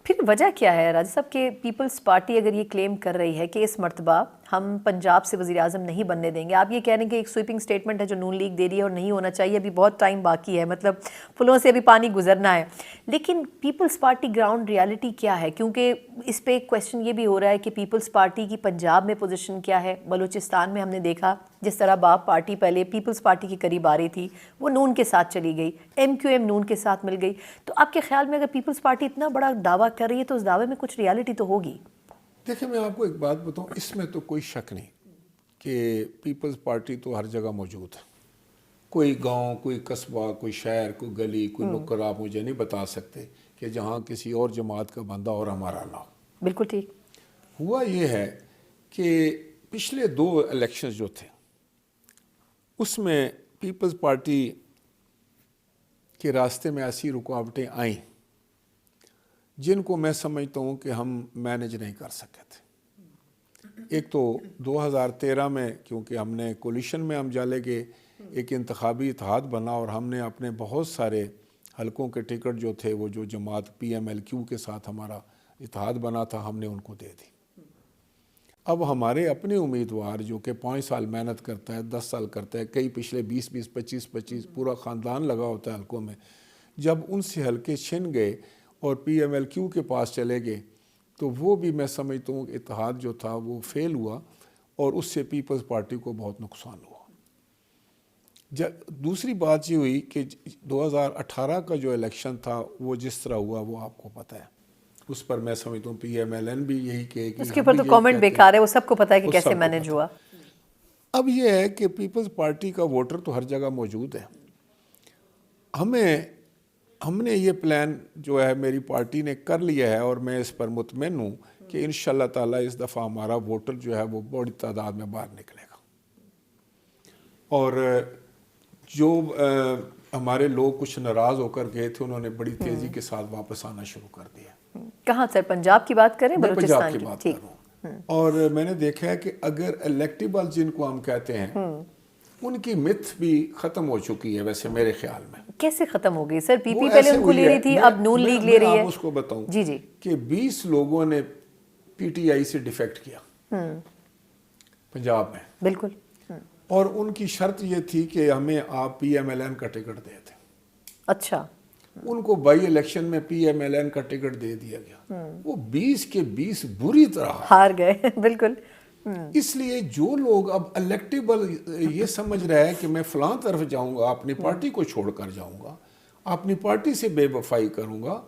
پھر وجہ کیا ہے راجہ صاحب کہ پیپلز پارٹی اگر یہ کلیم کر رہی ہے کہ اس مرتبہ ہم پنجاب سے وزیر اعظم نہیں بننے دیں گے، آپ یہ کہہ رہے ہیں کہ ایک سویپنگ سٹیٹمنٹ ہے جو نون لیگ دے رہی ہے اور نہیں ہونا چاہیے، ابھی بہت ٹائم باقی ہے، مطلب پلوں سے ابھی پانی گزرنا ہے، لیکن پیپلز پارٹی گراؤنڈ ریالٹی کیا ہے؟ کیونکہ اس پہ ایک کویسچن یہ بھی ہو رہا ہے کہ پیپلز پارٹی کی پنجاب میں پوزیشن کیا ہے؟ بلوچستان میں ہم نے دیکھا جس طرح باپ پارٹی پہلے پیپلز پارٹی کے قریب آ رہی تھی، وہ نون کے ساتھ چلی گئی، ایم کیو ایم نون کے ساتھ مل گئی، تو آپ کے خیال میں اگر پیپلز پارٹی اتنا بڑا دعویٰ کر رہی ہے تو اس دعوے میں کچھ ریالٹی تو ہوگی؟ دیکھیں میں آپ کو ایک بات بتاؤں، اس میں تو کوئی شک نہیں کہ پیپلز پارٹی تو ہر جگہ موجود ہے، کوئی گاؤں، کوئی قصبہ، کوئی شہر، کوئی گلی، کوئی نکر آپ مجھے نہیں بتا سکتے کہ جہاں کسی اور جماعت کا بندہ اور ہمارا نہ ہو۔ بالکل ٹھیک۔ ہوا یہ ہے کہ پچھلے 2 الیکشنز جو تھے اس میں پیپلز پارٹی کے راستے میں ایسی رکاوٹیں آئیں جن کو میں سمجھتا ہوں کہ ہم مینج نہیں کر سکے تھے۔ ایک تو 2013 میں کیونکہ ہم نے کولیشن میں ہم جالے گئے، ایک انتخابی اتحاد بنا اور ہم نے اپنے بہت سارے حلقوں کے ٹکٹ جو تھے وہ جو جماعت پی ایم ایل کیو کے ساتھ ہمارا اتحاد بنا تھا ہم نے ان کو دے دی۔ اب ہمارے اپنے امیدوار جو کہ 5 سال محنت کرتا ہے، 10 سال کرتا ہے، کئی پچھلے 20 25 پورا خاندان لگا ہوتا ہے حلقوں میں، جب ان سے حلقے چھن گئے اور پی ایم ایل کیو کے پاس چلے گئے تو وہ بھی میں سمجھتا ہوں کہ اتحاد جو تھا وہ فیل ہوا اور اس سے پیپلز پارٹی کو بہت نقصان ہوا۔ دوسری بات یہ ہوئی کہ 2018 کا جو الیکشن تھا وہ جس طرح ہوا وہ آپ کو پتہ ہے، اس پر میں سمجھتا ہوں پی ایم ایل این بھی یہی کہے گی، اس کے اوپر تو کامنٹ بیکار ہے، وہ سب کو پتہ ہے کہ کیسے مینج ہوا۔ اب یہ ہے کہ پیپلز پارٹی کا ووٹر تو ہر جگہ موجود ہے، ہم نے یہ پلان جو ہے میری پارٹی نے کر لیا ہے اور میں اس پر مطمئن ہوں کہ انشاءاللہ تعالی اس دفعہ ہمارا ووٹر جو ہے وہ بڑی تعداد میں باہر نکلے گا، اور جو ہمارے لوگ کچھ ناراض ہو کر گئے تھے انہوں نے بڑی تیزی کے ساتھ واپس آنا شروع کر دیا۔ کہاں سر، پنجاب کی بات کریں؟ میں پنجاب بلوچستان کی بات کر رہا ہوں، اور میں نے دیکھا ہے کہ اگر الیکٹیبل جن کو ہم کہتے ہیں ان کی مت بھی ختم ہو چکی ہے ویسے میرے خیال میں۔ کیسے ختم ہو گئی سر؟ پی پی پہلے ان کو لے رہی تھی، اب نون لیگ لے رہی ہے۔ آپ اس کو بتاؤں جی کہ 20 لوگوں نے پی ٹی آئی سے ڈیفیکٹ کیا پنجاب میں، بالکل، اور ان کی شرط یہ تھی کہ ہمیں آپ پی ایم ایل این کا ٹکٹ دے دیں۔ اچھا، ان کو بائی الیکشن میں پی ایم ایل این کا ٹکٹ دے دیا گیا، وہ 20 کے 20 بری طرح ہار گئے۔ بالکل، اس لیے جو لوگ اب الیکٹیبل یہ سمجھ رہا ہے کہ میں فلاں طرف جاؤں گا، اپنی پارٹی کو چھوڑ کر جاؤں گا، اپنی پارٹی سے بے وفائی کروں گا،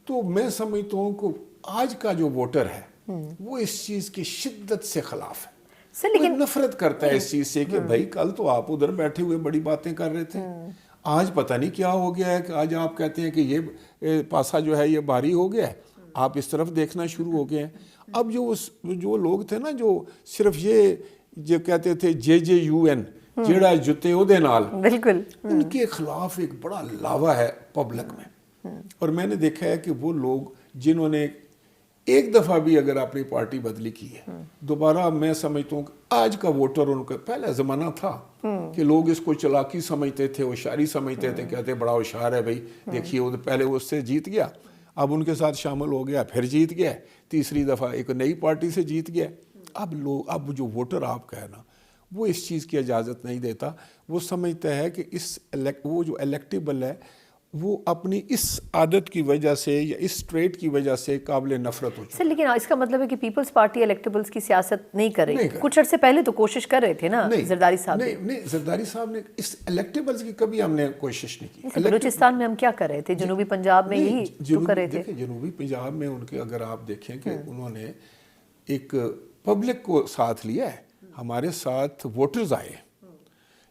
تو میں سمجھتا ہوں کہ آج کا جو ووٹر ہے وہ اس چیز کی شدت سے خلاف ہے، لیکن نفرت کرتا ہے اس چیز سے کہ بھائی کل تو آپ ادھر بیٹھے ہوئے بڑی باتیں کر رہے تھے، آج پتہ نہیں کیا ہو گیا ہے کہ آج آپ کہتے ہیں کہ یہ پاسا جو ہے یہ بھاری ہو گیا ہے، آپ اس طرف دیکھنا شروع ہو گئے ہیں۔ اب جو لوگ تھے نا جو صرف یہ جو کہتے تھے JJUN جیڑا جتے او دے نال، بالکل، ان کے خلاف ایک بڑا لاوا ہے پبلک میں، اور میں نے دیکھا ہے کہ وہ لوگ جنہوں نے ایک دفعہ بھی اگر اپنی پارٹی بدلی کی ہے دوبارہ، میں سمجھتا ہوں کہ آج کا ووٹر ان کا پہلا زمانہ تھا کہ لوگ اس کو چلاکی سمجھتے تھے، ہوشیاری سمجھتے تھے، کہتے بڑا ہوشیار ہے بھائی، دیکھیے وہ پہلے وہ اس سے جیت گیا، اب ان کے ساتھ شامل ہو گیا، پھر جیت گیا، تیسری دفعہ ایک نئی پارٹی سے جیت گیا۔ اب جو ووٹر آپ کا ہے نا وہ اس چیز کی اجازت نہیں دیتا، وہ سمجھتا ہے کہ وہ جو الیکٹیبل ہے وہ اپنی اس عادت کی وجہ سے یا اس ٹریٹ کی وجہ سے قابل نفرت ہو چکا ہے۔ لیکن اس کا مطلب ہے کہ پیپلز پارٹی الیکٹیبلز کی سیاست نہیں کر رہی، کچھ عرصے پہلے تو کوشش کر رہے تھے نا زرداری صاحب۔ نہیں، زرداری صاحب نے اس الیکٹیبلز کی کبھی ہم نے کوشش نہیں کی۔ بلوچستان میں ہم کیا کر رہے تھے؟ جنوبی پنجاب میں یہی تو کر رہے تھے۔ جنوبی پنجاب میں ان کے اگر آپ دیکھیں کہ انہوں نے ایک پبلک کو ساتھ لیا ہے، ہمارے ساتھ ووٹرز آئے،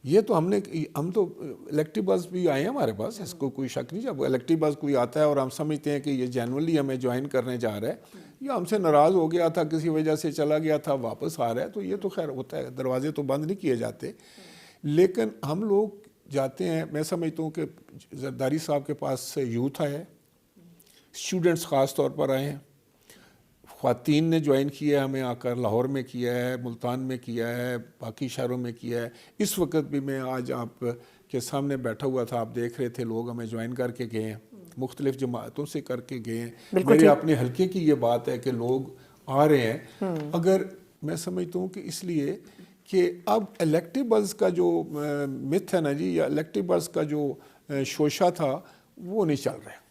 یہ تو ہم تو الیکٹیبلز بھی آئے ہیں ہمارے پاس، اس کو کوئی شک نہیں۔ جب الیکٹیبلز کوئی آتا ہے اور ہم سمجھتے ہیں کہ یہ جینولی ہمیں جوائن کرنے جا رہا ہے یا ہم سے ناراض ہو گیا تھا، کسی وجہ سے چلا گیا تھا، واپس آ رہا ہے، تو یہ تو خیر ہوتا ہے، دروازے تو بند نہیں کیے جاتے، لیکن ہم لوگ جاتے ہیں۔ میں سمجھتا ہوں کہ زرداری صاحب کے پاس یوتھ آئے، اسٹوڈنٹس خاص طور پر آئے ہیں، خواتین نے جوائن کیا ہے ہمیں آ کر، لاہور میں کیا ہے، ملتان میں کیا ہے، باقی شہروں میں کیا ہے۔ اس وقت بھی میں آج آپ کے سامنے بیٹھا ہوا تھا, آپ دیکھ رہے تھے لوگ ہمیں جوائن کر کے گئے ہیں, مختلف جماعتوں سے کر کے گئے ہیں. میرے اپنے حلقے کی یہ بات ہے کہ لوگ آ رہے ہیں. اگر میں سمجھتا ہوں کہ اس لیے کہ اب الیکٹیبلز کا جو متھ ہے نا جی, یا الیکٹیبلز کا جو شوشہ تھا وہ نہیں چل رہا ہے.